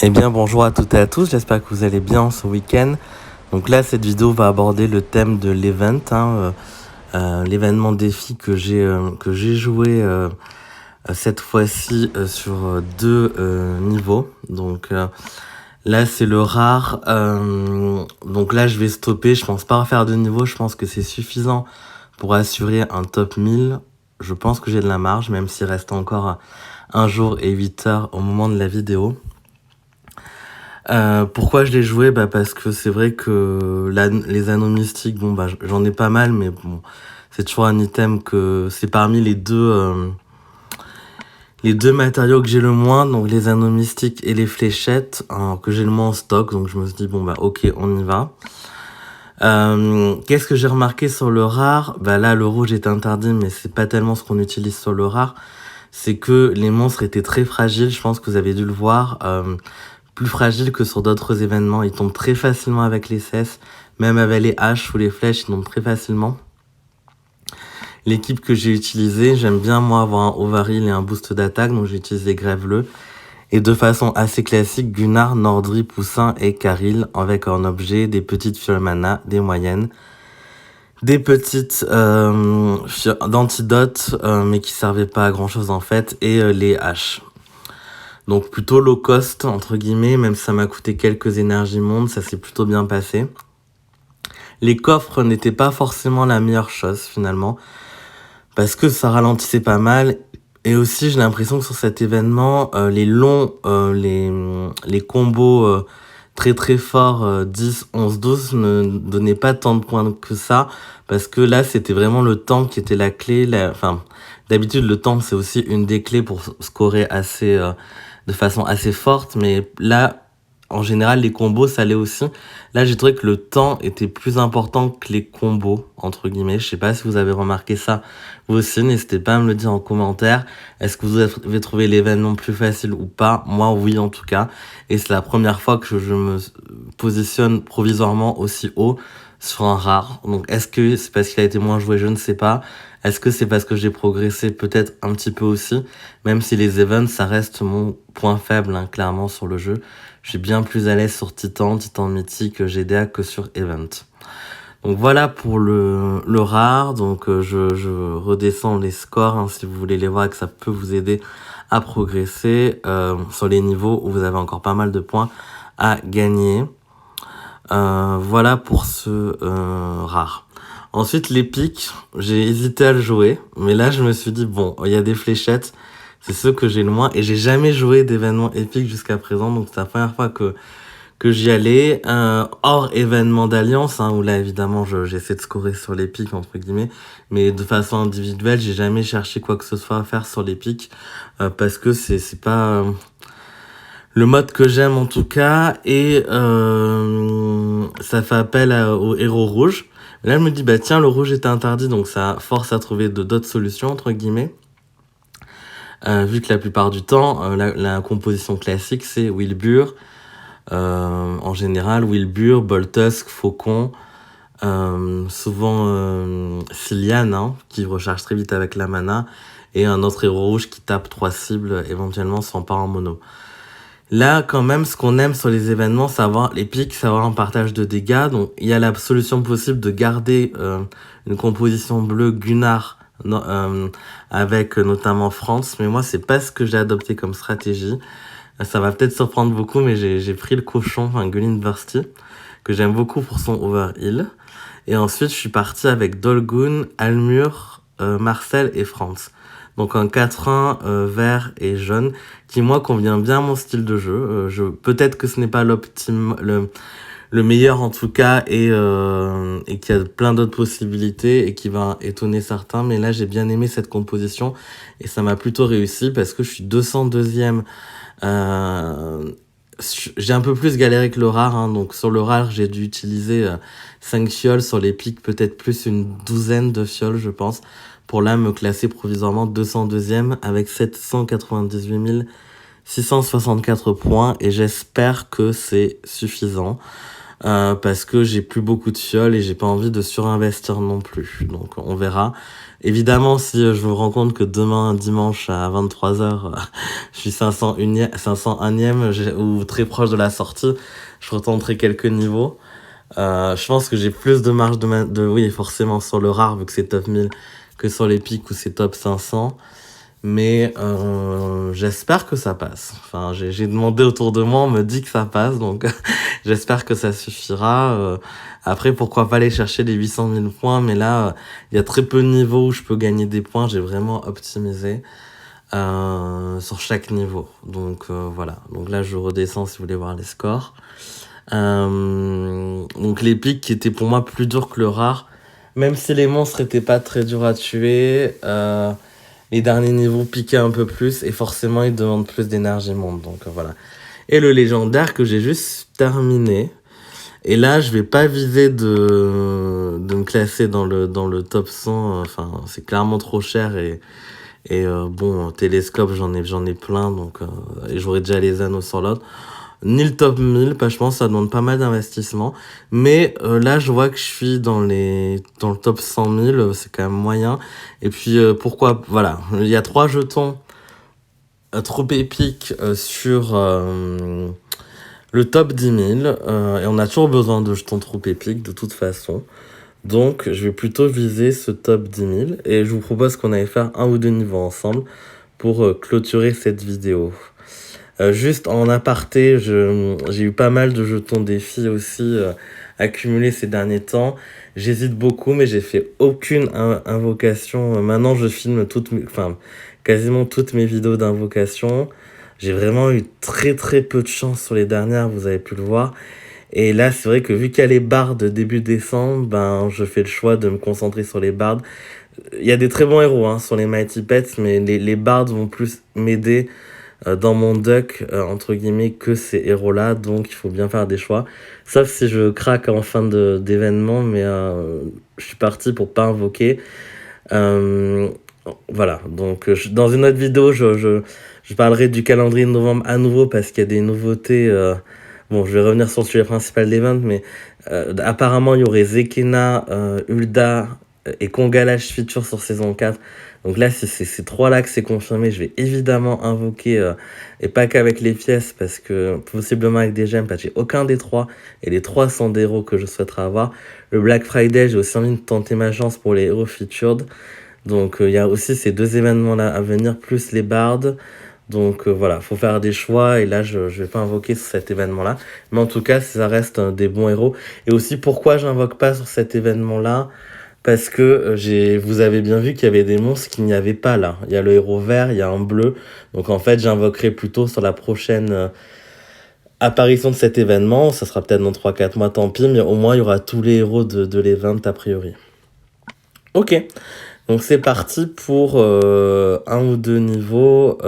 Eh bien bonjour à toutes et à tous, j'espère que vous allez bien ce week-end. Donc là cette vidéo va aborder le thème de l'event, l'événement défi que j'ai joué cette fois-ci sur deux niveaux. Donc là c'est le rare, donc là je vais stopper, je pense pas refaire de niveau, je pense que c'est suffisant pour assurer un top 1000. Je pense que j'ai de la marge, même s'il reste encore un jour et 8 heures au moment de la vidéo. Pourquoi je l'ai joué? Parce que c'est vrai que les anneaux mystiques, j'en ai pas mal, mais bon, c'est toujours un item que c'est parmi les deux matériaux que j'ai le moins, donc les anneaux mystiques et les fléchettes, que j'ai le moins en stock. Donc je me suis dit ok, on y va. Qu'est-ce que j'ai remarqué sur le rare? Là le rouge est interdit, mais c'est pas tellement ce qu'on utilise sur le rare. C'est que les monstres étaient très fragiles. Je pense que vous avez dû le voir. Plus fragile que sur d'autres événements. Ils tombent très facilement avec les cesses, même avec les haches ou les flèches, ils tombent très facilement. L'équipe que j'ai utilisée, j'aime bien moi avoir un overheal et un boost d'attaque, donc j'ai utilisé Grève-le. Et de façon assez classique, Gunnar, Nordri, Poussin et Karil, avec en objet des petites fioles mana, des moyennes, des petites d'antidotes, mais qui servaient pas à grand chose en fait, et les haches. Donc plutôt low cost, entre guillemets, même si ça m'a coûté quelques énergies mondes, ça s'est plutôt bien passé. Les coffres n'étaient pas forcément la meilleure chose finalement, parce que ça ralentissait pas mal. Et aussi j'ai l'impression que sur cet événement, les combos très très forts, 10, 11, 12, ne donnaient pas tant de points que ça, parce que là c'était vraiment le temps qui était la clé. D'habitude le temps c'est aussi une des clés pour scorer de façon assez forte, mais là, en général, les combos, ça l'est aussi. Là, j'ai trouvé que le temps était plus important que les combos, entre guillemets. Je sais pas si vous avez remarqué ça, vous aussi, n'hésitez pas à me le dire en commentaire. Est-ce que vous avez trouvé l'événement plus facile ou pas? Moi, oui, en tout cas. Et c'est la première fois que je me positionne provisoirement aussi haut sur un rare. Donc, est-ce que c'est parce qu'il a été moins joué? Je ne sais pas. Est-ce que c'est parce que j'ai progressé? Peut-être un petit peu aussi. Même si les events, ça reste mon point faible, clairement, sur le jeu. Je suis bien plus à l'aise sur Titan mythique, GDA que sur Event. Donc voilà pour le rare. Donc je redescends les scores, si vous voulez les voir et que ça peut vous aider à progresser sur les niveaux où vous avez encore pas mal de points à gagner. Voilà pour ce rare. Ensuite l'épique, j'ai hésité à le jouer, mais là je me suis dit il y a des fléchettes, c'est ceux que j'ai le moins, et j'ai jamais joué d'événement épique jusqu'à présent, donc c'est la première fois que j'y allais, hors événement d'alliance, où là évidemment j'essaie de scorer sur l'épique entre guillemets, mais de façon individuelle j'ai jamais cherché quoi que ce soit à faire sur l'épique, parce que c'est pas le mode que j'aime en tout cas, et ça fait appel au héros rouge. Là, je me dis, tiens, le rouge était interdit, donc ça force à trouver d'autres solutions, entre guillemets. Vu que la plupart du temps, la composition classique, c'est Wilbur. En général, Wilbur, Boltusk, Faucon, souvent Cillian, qui recharge très vite avec la mana, et un autre héros rouge qui tape 3 cibles, éventuellement sans pas en mono. Là, quand même, ce qu'on aime sur les événements, c'est avoir les pics, c'est avoir un partage de dégâts. Donc, il y a la solution possible de garder une composition bleue Gunnar avec notamment France. Mais moi, c'est pas ce que j'ai adopté comme stratégie. Ça va peut-être surprendre beaucoup, mais j'ai pris le cochon, Gulin Bursty, que j'aime beaucoup pour son overheal. Et ensuite, je suis parti avec Dolgun, Almur, Marcel et France. Donc un 4-1 vert et jaune qui moi convient bien à mon style de jeu. Peut-être que ce n'est pas le meilleur en tout cas, et qu'il y a plein d'autres possibilités et qui va étonner certains, mais là j'ai bien aimé cette composition et ça m'a plutôt réussi parce que je suis 202e. J'ai un peu plus galéré que le rare, donc sur le rare j'ai dû utiliser 5 fioles, sur les pics peut-être plus une douzaine de fioles je pense, pour là me classer provisoirement 202e avec 798 664 points, et j'espère que c'est suffisant. parce que j'ai plus beaucoup de fioles et j'ai pas envie de surinvestir non plus. Donc on verra. Évidemment, si je me rends compte que demain, dimanche à 23h, je suis 501ème ou très proche de la sortie, je retenterai quelques niveaux. Je pense que j'ai plus de marge oui, forcément sur le rare vu que c'est top 1000 que sur les pics où c'est top 500. Mais j'espère que ça passe. Enfin, j'ai demandé autour de moi, on me dit que ça passe, donc j'espère que ça suffira. Après, pourquoi pas aller chercher les 800 000 points, mais là, il y a très peu de niveaux où je peux gagner des points. J'ai vraiment optimisé sur chaque niveau. Donc voilà. Donc là, je redescends si vous voulez voir les scores. Donc les pics qui étaient pour moi plus durs que le rare, même si les monstres étaient pas très durs à tuer. Les derniers niveaux piquaient un peu plus et forcément ils demandent plus d'énergie monde. Donc voilà. Et le légendaire que j'ai juste terminé. Et là, je vais pas viser de me classer dans le top 100. Enfin, c'est clairement trop cher et bon, télescope, j'en ai plein. Donc, et j'aurai déjà les anneaux sur l'autre. Ni le top 1000, je pense que ça demande pas mal d'investissement. Mais là, je vois que je suis dans le top 100 000, c'est quand même moyen. Et puis, pourquoi, voilà, il y a 3 jetons trop épiques sur le top 10 000. Et on a toujours besoin de jetons trop épiques, de toute façon. Donc, je vais plutôt viser ce top 10 000. Et je vous propose qu'on aille faire 1 ou 2 niveaux ensemble pour clôturer cette vidéo. Juste en aparté, j'ai eu pas mal de jetons défis aussi accumulés ces derniers temps. J'hésite beaucoup, mais j'ai fait aucune invocation. Maintenant, je filme quasiment toutes mes vidéos d'invocation. J'ai vraiment eu très très peu de chance sur les dernières, vous avez pu le voir. Et là, c'est vrai que vu qu'il y a les bardes début décembre, ben, je fais le choix de me concentrer sur les bardes. Il y a des très bons héros sur les Mighty Pets, mais les bardes vont plus m'aider dans mon deck, entre guillemets, que ces héros-là. Donc, il faut bien faire des choix. Sauf si je craque en fin d'événement, mais je suis parti pour pas invoquer. Voilà, donc dans une autre vidéo, je parlerai du calendrier de novembre à nouveau parce qu'il y a des nouveautés. Bon, je vais revenir sur le sujet principal des ventes, mais apparemment, il y aurait Zekena, Ulda et Kongalash feature sur saison 4. Donc là, c'est ces 3-là que c'est confirmé. Je vais évidemment invoquer, et pas qu'avec les pièces, parce que possiblement avec des gemmes, parce que j'ai aucun des 3, et les 3 sont des héros que je souhaiterais avoir. Le Black Friday, j'ai aussi envie de tenter ma chance pour les héros featured. Donc il y a aussi ces 2 événements-là à venir, plus les bardes. Donc voilà, faut faire des choix, et là je vais pas invoquer sur cet événement-là. Mais en tout cas, ça reste des bons héros. Et aussi, pourquoi j'invoque pas sur cet événement-là ? Parce que vous avez bien vu qu'il y avait des monstres qu'il n'y avait pas là. Il y a le héros vert, il y a un bleu. Donc en fait, j'invoquerai plutôt sur la prochaine apparition de cet événement. Ça sera peut-être dans 3-4 mois, tant pis. Mais au moins, il y aura tous les héros de l'event a priori. Ok. Donc c'est parti pour 1 ou 2 niveaux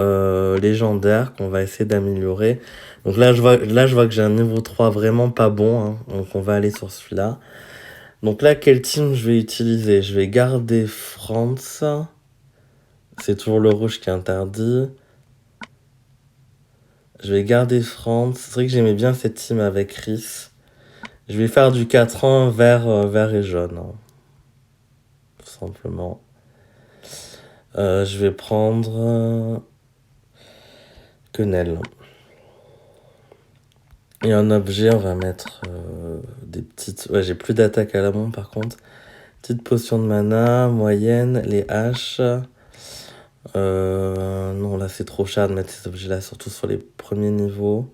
légendaires qu'on va essayer d'améliorer. Donc là je vois que j'ai un niveau 3 vraiment pas bon. Donc on va aller sur celui-là. Donc là, quel team je vais utiliser ? Je vais garder France. C'est toujours le rouge qui est interdit. Je vais garder France. C'est vrai que j'aimais bien cette team avec Chris. Je vais faire du 4 ans vert et jaune. Tout simplement. Je vais prendre Quenelle. Et en objet, on va mettre des petites... Ouais, j'ai plus d'attaque à la main par contre. Petite potion de mana, moyenne, les haches. Non, là c'est trop cher de mettre ces objets-là, surtout sur les premiers niveaux.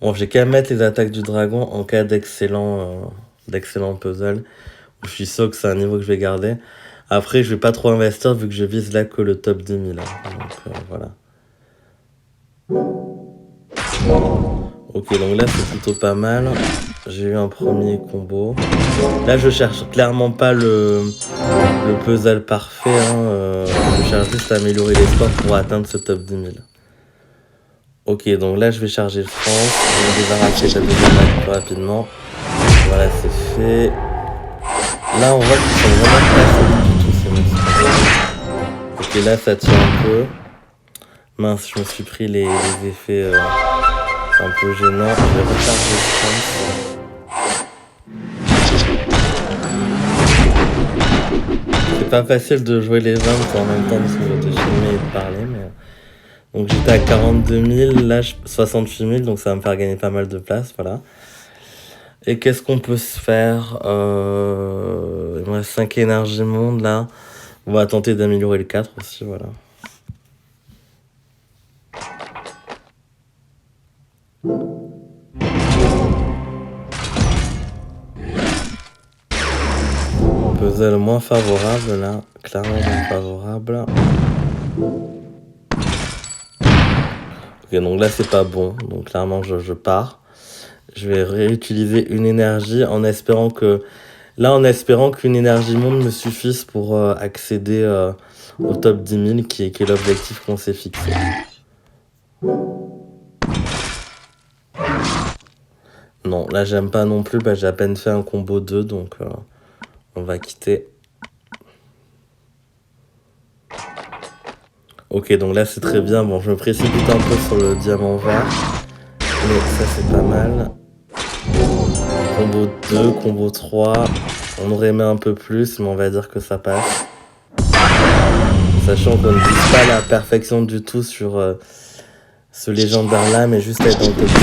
Bon, j'ai qu'à même mettre les attaques du dragon en cas d'excellent puzzle. Je suis sûr que c'est un niveau que je vais garder. Après, je vais pas trop investir vu que je vise là que le top 10 000. Donc voilà. Ok, donc là c'est plutôt pas mal. J'ai eu un premier combo. Là je cherche clairement pas le puzzle parfait. Je cherche juste à améliorer les scores pour atteindre ce top 10 000. Ok, donc là je vais charger France. Je vais débarrasser la deuxième vague plus rapidement. Voilà, c'est fait. Là on voit qu'ils sont vraiment pas solides du tout ces monstres. Ok, là ça tient un peu. Mince, je me suis pris les effets... C'est un peu gênant. Je vais recharger C'est pas facile de jouer les 20 en même temps de filmer et de parler, mais... Donc j'étais à 42 000, là 68 000, donc ça va me faire gagner pas mal de place, voilà. Et qu'est-ce qu'on peut se faire Il me reste 5 énergies monde, là. On va tenter d'améliorer le 4 aussi, voilà. Puzzle moins favorable, là. Clairement moins favorable. Ok, donc là c'est pas bon, donc clairement je pars. Je vais réutiliser une énergie en espérant qu'une énergie monde me suffise pour accéder au top 10 000 qui est l'objectif qu'on s'est fixé. Non, là j'aime pas non plus, j'ai à peine fait un combo 2, donc on va quitter. Ok, donc là c'est très bien, bon je me précipite un peu sur le diamant vert, mais ça c'est pas mal. Combo 2, combo 3, on aurait aimé un peu plus, mais on va dire que ça passe. Sachant qu'on ne vise pas la perfection du tout sur ce légendaire là, mais juste être dans le top 10.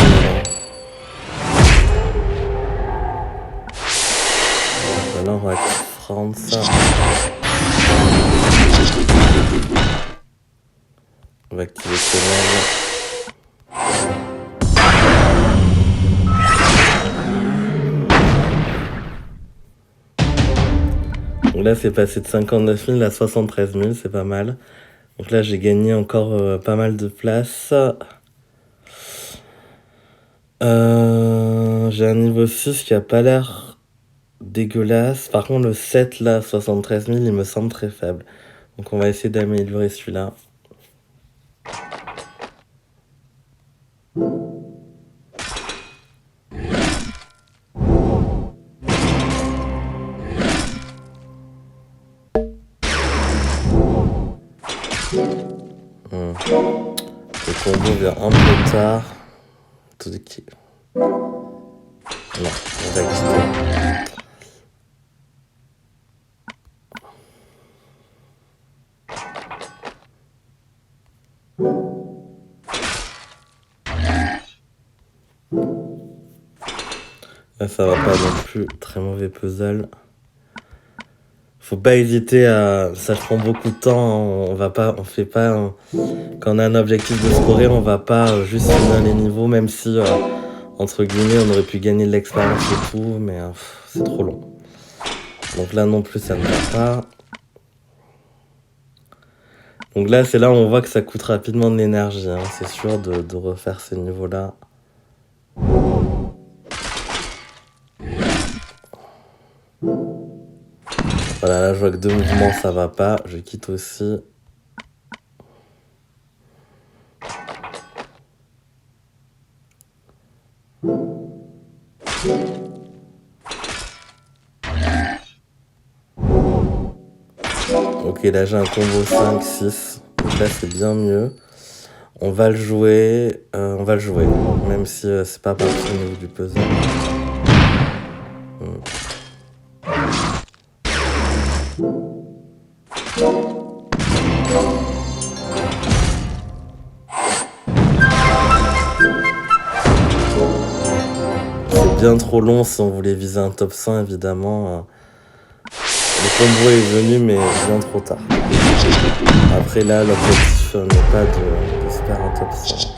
Là on va prendre ça. On va activer Canal. Donc là c'est passé de 59 000 à 73 000, c'est pas mal. Donc là j'ai gagné encore pas mal de place. J'ai un niveau 6 qui a pas l'air dégueulasse. Par contre le 7 là, 73 000, il me semble très faible. Donc on va essayer d'améliorer celui-là. Le combo vient un peu tard. Tout qui... Non, on va quitter. Là, ça va pas non plus. Très mauvais puzzle. Faut pas hésiter à... Ça prend beaucoup de temps. On fait pas... Quand on a un objectif de scorer, on va pas juste finir les niveaux, même si, entre guillemets, on aurait pu gagner de l'expérience et tout, mais c'est trop long. Donc là non plus, ça ne va pas. Donc là, c'est là où on voit que ça coûte rapidement de l'énergie. Hein. C'est sûr de refaire ces niveaux-là. Voilà, là je vois que 2 mouvements ça va pas, je quitte aussi. Ok, là j'ai un combo 5, 6, donc là c'est bien mieux. On va le jouer, même si c'est pas parti au niveau du puzzle. C'est bien trop long si on voulait viser un top 100 évidemment. Le combo est venu mais bien trop tard. Après là l'objectif n'est pas de se faire un top 100.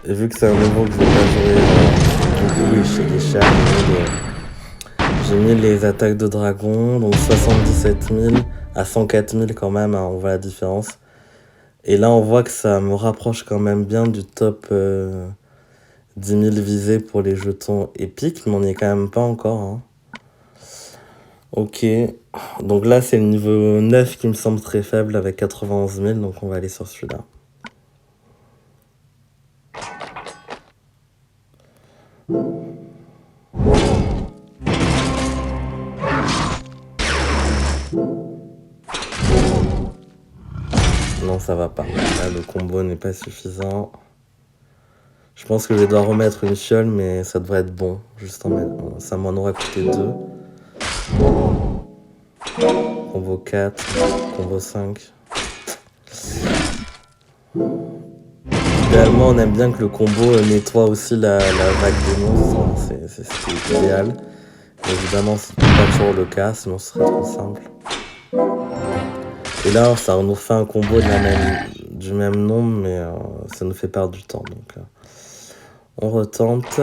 Et vu que c'est un niveau que je vais pas jouer beaucoup chez les chats, j'ai mis les attaques de dragon, donc 77 000 à 104 000 quand même, hein, on voit la différence. Et là on voit que ça me rapproche quand même bien du top 10 000 visés pour les jetons épiques, mais on n'y est quand même pas encore. Hein. Ok, donc là c'est le niveau 9 qui me semble très faible avec 91 000, donc on va aller sur celui-là. Non, ça va pas. Là, le combo n'est pas suffisant. Je pense que je vais devoir remettre une fiole, mais ça devrait être bon. Juste en mettre. Ça m'en aura coûté 2. Combo 4, combo 5. Idéalement, on aime bien que le combo nettoie aussi la vague des monstres. C'est ce qui est idéal. Mais évidemment, c'est pas toujours le cas, sinon ce serait trop simple. Et là, ça nous fait un combo du même nombre, mais ça nous fait perdre du temps. Donc, on retente.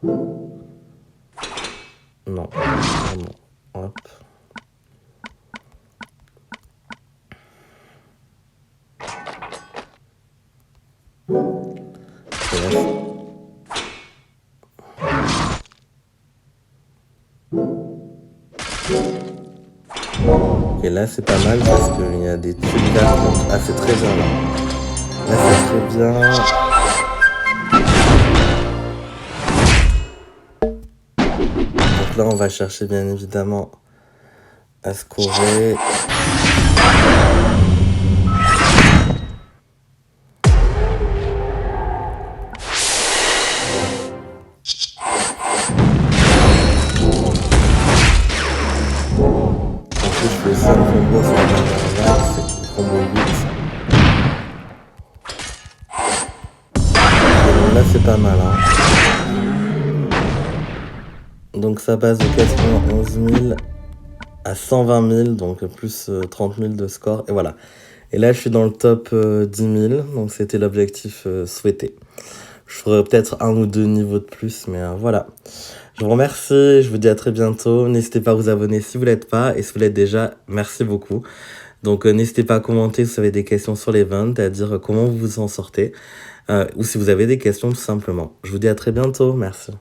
Non, non. Hop. Et là, c'est pas mal parce qu'il y a des tubes là. Ah, c'est très bien là. Là, c'est très bien. Donc là, on va chercher bien évidemment à scorer. Ensuite, je fais aussi un combo sur la dernière vague, c'est le combo 8. Et donc là, c'est pas mal. Hein. Donc ça passe de 91 000 à 120 000, donc plus 30 000 de score. Et voilà. Et là, je suis dans le top 10 000, donc c'était l'objectif souhaité. Je ferai peut-être 1 ou 2 niveaux de plus, mais voilà. Je vous remercie, je vous dis à très bientôt. N'hésitez pas à vous abonner si vous ne l'êtes pas, et si vous l'êtes déjà, merci beaucoup. Donc n'hésitez pas à commenter si vous avez des questions sur les ventes, à dire comment vous vous en sortez, ou si vous avez des questions tout simplement. Je vous dis à très bientôt, merci.